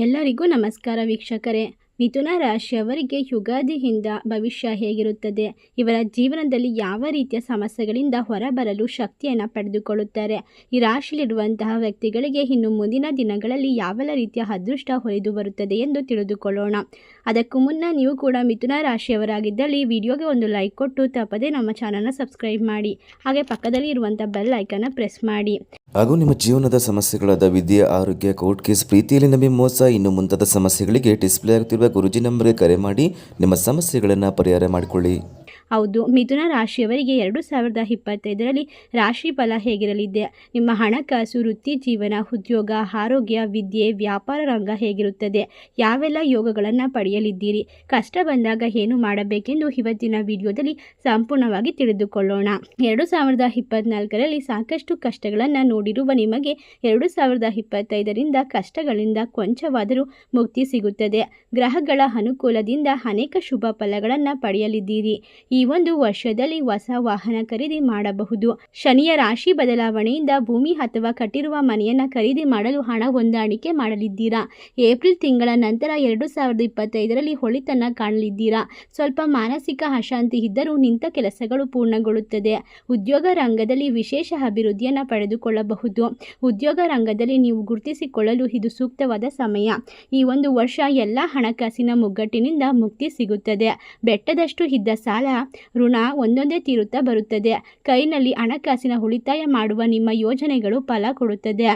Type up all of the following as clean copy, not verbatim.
ಎಲ್ಲರಿಗೂ ನಮಸ್ಕಾರ ವೀಕ್ಷಕರೇ. ಮಿಥುನ ರಾಶಿಯವರಿಗೆ ಯುಗಾದಿಯಿಂದ ಭವಿಷ್ಯ ಹೇಗಿರುತ್ತದೆ, ಇವರ ಜೀವನದಲ್ಲಿ ಯಾವ ರೀತಿಯ ಸಮಸ್ಯೆಗಳಿಂದ ಹೊರಬರಲು ಶಕ್ತಿಯನ್ನು ಪಡೆದುಕೊಳ್ಳುತ್ತಾರೆ, ಈ ರಾಶಿಯಲ್ಲಿರುವಂತಹ ವ್ಯಕ್ತಿಗಳಿಗೆ ಇನ್ನು ಮುಂದಿನ ದಿನಗಳಲ್ಲಿ ಯಾವೆಲ್ಲ ರೀತಿಯ ಅದೃಷ್ಟ ಹೊಯ್ದು ಬರುತ್ತದೆ ಎಂದು ತಿಳಿದುಕೊಳ್ಳೋಣ. ಅದಕ್ಕೂ ಮುನ್ನ ನೀವು ಕೂಡ ಮಿಥುನ ರಾಶಿಯವರಾಗಿದ್ದಲ್ಲಿ ವಿಡಿಯೋಗೆ ಒಂದು ಲೈಕ್ ಕೊಟ್ಟು ತಪ್ಪದೇ ನಮ್ಮ ಚಾನಲ್ನ ಸಬ್ಸ್ಕ್ರೈಬ್ ಮಾಡಿ, ಹಾಗೆ ಪಕ್ಕದಲ್ಲಿ ಇರುವಂಥ ಬೆಲ್ ಐಕನ್ನ ಪ್ರೆಸ್ ಮಾಡಿ. ಹಾಗೂ ನಿಮ್ಮ ಜೀವನದ ಸಮಸ್ಯೆಗಳಾದ ವಿದ್ಯೆ, ಆರೋಗ್ಯ, ಕೋರ್ಟ್ ಕೇಸ್, ಪ್ರೀತಿಯಲ್ಲಿ ನಂಬಿ ಮೋಸ, ಇನ್ನು ಮುಂತಾದ ಸಮಸ್ಯೆಗಳಿಗೆ ಡಿಸ್ಪ್ಲೇ ಆಗುತ್ತಿರುವ ಗುರುಜಿ ನಂಬರ್ಗೆ ಕರೆ ಮಾಡಿ ನಿಮ್ಮ ಸಮಸ್ಯೆಗಳನ್ನು ಪರಿಹಾರ ಮಾಡಿಕೊಳ್ಳಿ. ಹೌದು, ಮಿಥುನ ರಾಶಿಯವರಿಗೆ 2025ರಲ್ಲಿ ರಾಶಿ ಫಲ ಹೇಗಿರಲಿದೆ, ನಿಮ್ಮ ಹಣಕಾಸು, ವೃತ್ತಿ ಜೀವನ, ಉದ್ಯೋಗ, ಆರೋಗ್ಯ, ವಿದ್ಯೆ, ವ್ಯಾಪಾರ ರಂಗ ಹೇಗಿರುತ್ತದೆ, ಯಾವೆಲ್ಲ ಯೋಗಗಳನ್ನು ಪಡೆಯಲಿದ್ದೀರಿ, ಕಷ್ಟ ಬಂದಾಗ ಏನು ಮಾಡಬೇಕೆಂದು ಇವತ್ತಿನ ವಿಡಿಯೋದಲ್ಲಿ ಸಂಪೂರ್ಣವಾಗಿ ತಿಳಿದುಕೊಳ್ಳೋಣ. 2024ರಲ್ಲಿ ಸಾಕಷ್ಟು ಕಷ್ಟಗಳನ್ನು ನೋಡಿರುವ ನಿಮಗೆ 2025ರಿಂದ ಕಷ್ಟಗಳಿಂದ ಕೊಂಚವಾದರೂ ಮುಕ್ತಿ ಸಿಗುತ್ತದೆ. ಗ್ರಹಗಳ ಅನುಕೂಲದಿಂದ ಅನೇಕ ಶುಭ ಫಲಗಳನ್ನು ಪಡೆಯಲಿದ್ದೀರಿ. ಈ ಒಂದು ವರ್ಷದಲ್ಲಿ ಹೊಸ ವಾಹನ ಖರೀದಿ ಮಾಡಬಹುದು. ಶನಿಯ ರಾಶಿ ಬದಲಾವಣೆಯಿಂದ ಭೂಮಿ ಅಥವಾ ಕಟ್ಟಿರುವ ಮನೆಯನ್ನು ಖರೀದಿ ಮಾಡಲು ಹಣ ಹೊಂದಾಣಿಕೆ ಮಾಡಲಿದ್ದೀರಾ. ಏಪ್ರಿಲ್ ತಿಂಗಳ ನಂತರ 2025ರಲ್ಲಿ ಹೊಳಿತನ ಕಾಣಲಿದ್ದೀರಾ. ಸ್ವಲ್ಪ ಮಾನಸಿಕ ಅಶಾಂತಿ ಇದ್ದರೂ ನಿಂತ ಕೆಲಸಗಳು ಪೂರ್ಣಗೊಳ್ಳುತ್ತದೆ. ಉದ್ಯೋಗ ರಂಗದಲ್ಲಿ ವಿಶೇಷ ಅಭಿವೃದ್ಧಿಯನ್ನು ಪಡೆದುಕೊಳ್ಳಬಹುದು. ಉದ್ಯೋಗ ರಂಗದಲ್ಲಿ ನೀವು ಗುರುತಿಸಿಕೊಳ್ಳಲು ಇದು ಸೂಕ್ತವಾದ ಸಮಯ. ಈ ಒಂದು ವರ್ಷ ಎಲ್ಲ ಹಣಕಾಸಿನ ಮುಗ್ಗಟ್ಟಿನಿಂದ ಮುಕ್ತಿ ಸಿಗುತ್ತದೆ. ಬೆಟ್ಟದಷ್ಟು ಇದ್ದ ಸಾಲ, ಋಣ ಒಂದೊಂದೇ ತೀರುತ್ತಾ ಬರುತ್ತದೆ. ಕೈನಲ್ಲಿ ಹಣಕಾಸಿನ ಉಳಿತಾಯ ಮಾಡುವ ನಿಮ್ಮ ಯೋಜನೆಗಳು ಫಲ ಕೊಡುತ್ತದೆ.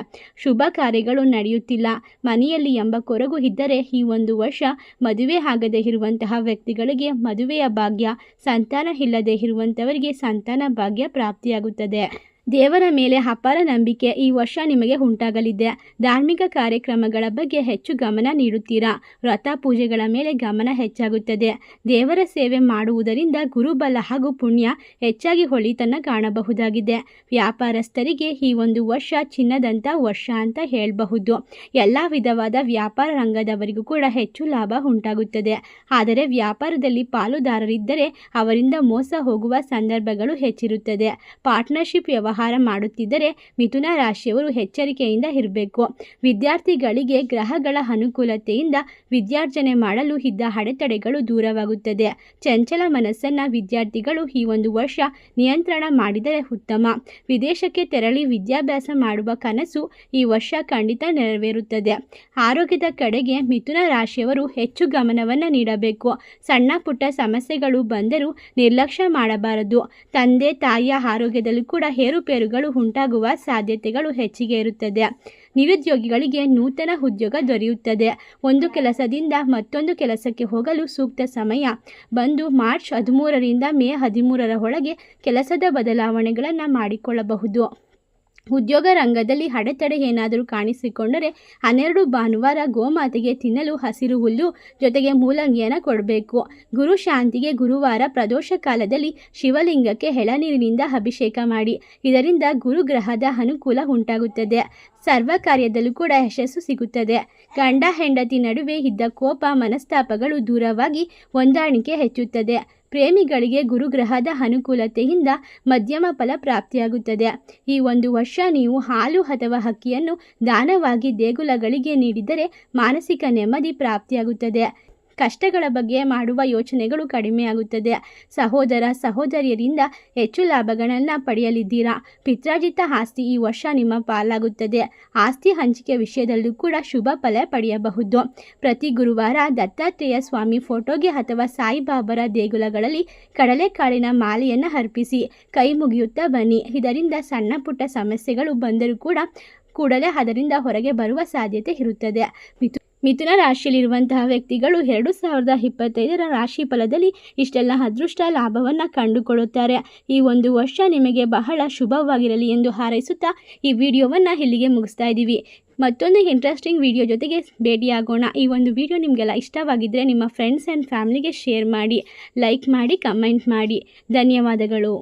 ಶುಭ ಕಾರ್ಯಗಳು ನಡೆಯುತ್ತಿಲ್ಲ, ಮನೆಯಲ್ಲಿ ಎಂಬ ಕೊರಗು ಇದ್ದರೆ ಈ ಒಂದು ವರ್ಷ ಮದುವೆ ಆಗದೇ ಇರುವಂತಹ ವ್ಯಕ್ತಿಗಳಿಗೆ ಮದುವೆಯ ಭಾಗ್ಯ, ಸಂತಾನ ಇಲ್ಲದೆ ಇರುವಂಥವರಿಗೆ ಸಂತಾನ ಭಾಗ್ಯ ಪ್ರಾಪ್ತಿಯಾಗುತ್ತದೆ. ದೇವರ ಮೇಲೆ ಅಪಾರ ನಂಬಿಕೆ ಈ ವರ್ಷ ನಿಮಗೆ ಉಂಟಾಗಲಿದೆ. ಧಾರ್ಮಿಕ ಕಾರ್ಯಕ್ರಮಗಳ ಬಗ್ಗೆ ಹೆಚ್ಚು ಗಮನ ನೀಡುತ್ತೀರಾ. ವ್ರತ ಪೂಜೆಗಳ ಮೇಲೆ ಗಮನ ಹೆಚ್ಚಾಗುತ್ತದೆ. ದೇವರ ಸೇವೆ ಮಾಡುವುದರಿಂದ ಗುರುಬಲ ಹಾಗೂ ಪುಣ್ಯ ಹೆಚ್ಚಾಗಿ ಹೊಳಿತನ ಕಾಣಬಹುದಾಗಿದೆ. ವ್ಯಾಪಾರಸ್ಥರಿಗೆ ಈ ಒಂದು ವರ್ಷ ಚಿನ್ನದಂಥ ವರ್ಷ ಅಂತ ಹೇಳಬಹುದು. ಎಲ್ಲ ವಿಧವಾದ ವ್ಯಾಪಾರ ರಂಗದವರಿಗೂ ಕೂಡ ಹೆಚ್ಚು ಲಾಭ ಉಂಟಾಗುತ್ತದೆ. ಆದರೆ ವ್ಯಾಪಾರದಲ್ಲಿ ಪಾಲುದಾರರಿದ್ದರೆ ಅವರಿಂದ ಮೋಸ ಹೋಗುವ ಸಂದರ್ಭಗಳು ಹೆಚ್ಚಿರುತ್ತದೆ. ಪಾರ್ಟ್ನರ್ಶಿಪ್ ವ್ಯವಹಾರ ಮಾಡುತ್ತಿದ್ದರೆ ಮಿಥುನ ರಾಶಿಯವರು ಎಚ್ಚರಿಕೆಯಿಂದ ಇರಬೇಕು. ವಿದ್ಯಾರ್ಥಿಗಳಿಗೆ ಗ್ರಹಗಳ ಅನುಕೂಲತೆಯಿಂದ ವಿದ್ಯಾರ್ಜನೆ ಮಾಡಲು ಇದ್ದ ಅಡೆತಡೆಗಳು ದೂರವಾಗುತ್ತದೆ. ಚಂಚಲ ಮನಸ್ಸನ್ನ ವಿದ್ಯಾರ್ಥಿಗಳು ಈ ಒಂದು ವರ್ಷ ನಿಯಂತ್ರಣ ಮಾಡಿದರೆ ಉತ್ತಮ. ವಿದೇಶಕ್ಕೆ ತೆರಳಿ ವಿದ್ಯಾಭ್ಯಾಸ ಮಾಡುವ ಕನಸು ಈ ವರ್ಷ ಖಂಡಿತ ನೆರವೇರುತ್ತದೆ. ಆರೋಗ್ಯದ ಕಡೆಗೆ ಮಿಥುನ ರಾಶಿಯವರು ಹೆಚ್ಚು ಗಮನವನ್ನು ನೀಡಬೇಕು. ಸಣ್ಣ ಪುಟ್ಟ ಸಮಸ್ಯೆಗಳು ಬಂದರೂ ನಿರ್ಲಕ್ಷ್ಯ ಮಾಡಬಾರದು. ತಂದೆ ತಾಯಿಯ ಆರೋಗ್ಯದಲ್ಲೂ ಕೂಡ ಏರುಪೇರುಗಳು ಉಂಟಾಗುವ ಸಾಧ್ಯತೆಗಳು ಹೆಚ್ಚಿಗೆ ಇರುತ್ತದೆ. ನಿರುದ್ಯೋಗಿಗಳಿಗೆ ನೂತನ ಉದ್ಯೋಗ ದೊರೆಯುತ್ತದೆ. ಒಂದು ಕೆಲಸದಿಂದ ಮತ್ತೊಂದು ಕೆಲಸಕ್ಕೆ ಹೋಗಲು ಸೂಕ್ತ ಸಮಯ ಬಂದು ಮಾರ್ಚ್ 13ರಿಂದ ಮೇ 13ರ ಒಳಗೆ ಕೆಲಸದ ಬದಲಾವಣೆಗಳನ್ನು ಮಾಡಿಕೊಳ್ಳಬಹುದು. ಉದ್ಯೋಗ ರಂಗದಲ್ಲಿ ಅಡೆತಡೆ ಏನಾದರೂ ಕಾಣಿಸಿಕೊಂಡರೆ 12 ಭಾನುವಾರ ಗೋಮಾತೆಗೆ ತಿನ್ನಲು ಹಸಿರು ಹುಲ್ಲು ಜೊತೆಗೆ ಮೂಲಂಗಿಯನ್ನು ಕೊಡಬೇಕು. ಗುರು ಶಾಂತಿಗೆ ಗುರುವಾರ ಪ್ರದೋಷ ಕಾಲದಲ್ಲಿ ಶಿವಲಿಂಗಕ್ಕೆ ಎಳನೀರಿನಿಂದ ಅಭಿಷೇಕ ಮಾಡಿ. ಇದರಿಂದ ಗುರುಗ್ರಹದ ಅನುಕೂಲ ಉಂಟಾಗುತ್ತದೆ. ಸರ್ವ ಕಾರ್ಯದಲ್ಲೂ ಕೂಡ ಯಶಸ್ಸು ಸಿಗುತ್ತದೆ. ಗಂಡ ಹೆಂಡತಿ ನಡುವೆ ಇದ್ದ ಕೋಪ ಮನಸ್ತಾಪಗಳು ದೂರವಾಗಿ ಹೊಂದಾಣಿಕೆ ಹೆಚ್ಚುತ್ತದೆ. ಪ್ರೇಮಿಗಳಿಗೆ ಗುರುಗ್ರಹದ ಅನುಕೂಲತೆಯಿಂದ ಮಧ್ಯಮ ಫಲ ಪ್ರಾಪ್ತಿಯಾಗುತ್ತದೆ. ಈ ಒಂದು ವರ್ಷ ನೀವು ಹಾಲು ಅಥವಾ ಅಕ್ಕಿಯನ್ನು ದಾನವಾಗಿ ದೇಗುಲಗಳಿಗೆ ನೀಡಿದರೆ ಮಾನಸಿಕ ನೆಮ್ಮದಿ ಪ್ರಾಪ್ತಿಯಾಗುತ್ತದೆ. ಕಷ್ಟಗಳ ಬಗ್ಗೆ ಮಾಡುವ ಯೋಚನೆಗಳು ಕಡಿಮೆಯಾಗುತ್ತದೆ. ಸಹೋದರ ಸಹೋದರಿಯರಿಂದ ಹೆಚ್ಚು ಲಾಭಗಳನ್ನು ಪಡೆಯಲಿದ್ದೀರಾ. ಪಿತ್ರಾರ್ಜಿತ ಆಸ್ತಿ ಈ ವರ್ಷ ನಿಮ್ಮ ಪಾಲಾಗುತ್ತದೆ. ಆಸ್ತಿ ಹಂಚಿಕೆ ವಿಷಯದಲ್ಲೂ ಕೂಡ ಶುಭ ಫಲ ಪಡೆಯಬಹುದು. ಪ್ರತಿ ಗುರುವಾರ ದತ್ತಾತ್ರೇಯ ಸ್ವಾಮಿ ಫೋಟೋಗೆ ಅಥವಾ ಸಾಯಿಬಾಬರ ದೇಗುಲಗಳಲ್ಲಿ ಕಡಲೆಕಾಳಿನ ಮಾಲೆಯನ್ನು ಅರ್ಪಿಸಿ ಕೈ ಮುಗಿಯುತ್ತಾ ಬನ್ನಿ. ಇದರಿಂದ ಸಣ್ಣ ಪುಟ್ಟ ಸಮಸ್ಯೆಗಳು ಬಂದರೂ ಕೂಡ ಕೂಡಲೇ ಅದರಿಂದ ಹೊರಗೆ ಬರುವ ಸಾಧ್ಯತೆ ಇರುತ್ತದೆ. ಮಿಥುನ ರಾಶಿಯಲ್ಲಿರುವಂತಹ ವ್ಯಕ್ತಿಗಳು 2025ರ ರಾಶಿ ಫಲದಲ್ಲಿ ಇಷ್ಟೆಲ್ಲ ಅದೃಷ್ಟ ಲಾಭವನ್ನು ಕಂಡುಕೊಳ್ಳುತ್ತಾರೆ. ಈ ಒಂದು ವರ್ಷ ನಿಮಗೆ ಬಹಳ ಶುಭವಾಗಿರಲಿ ಎಂದು ಹಾರೈಸುತ್ತಾ ಈ ವಿಡಿಯೋವನ್ನು ಇಲ್ಲಿಗೆ ಮುಗಿಸ್ತಾ ಇದ್ದೀವಿ. ಮತ್ತೊಂದು ಇಂಟ್ರೆಸ್ಟಿಂಗ್ ವಿಡಿಯೋ ಜೊತೆಗೆ ಭೇಟಿಯಾಗೋಣ. ಈ ಒಂದು ವಿಡಿಯೋ ನಿಮಗೆಲ್ಲ ಇಷ್ಟವಾಗಿದ್ದರೆ ನಿಮ್ಮ ಫ್ರೆಂಡ್ಸ್ ಆ್ಯಂಡ್ ಫ್ಯಾಮಿಲಿಗೆ ಶೇರ್ ಮಾಡಿ, ಲೈಕ್ ಮಾಡಿ, ಕಮೆಂಟ್ ಮಾಡಿ. ಧನ್ಯವಾದಗಳು.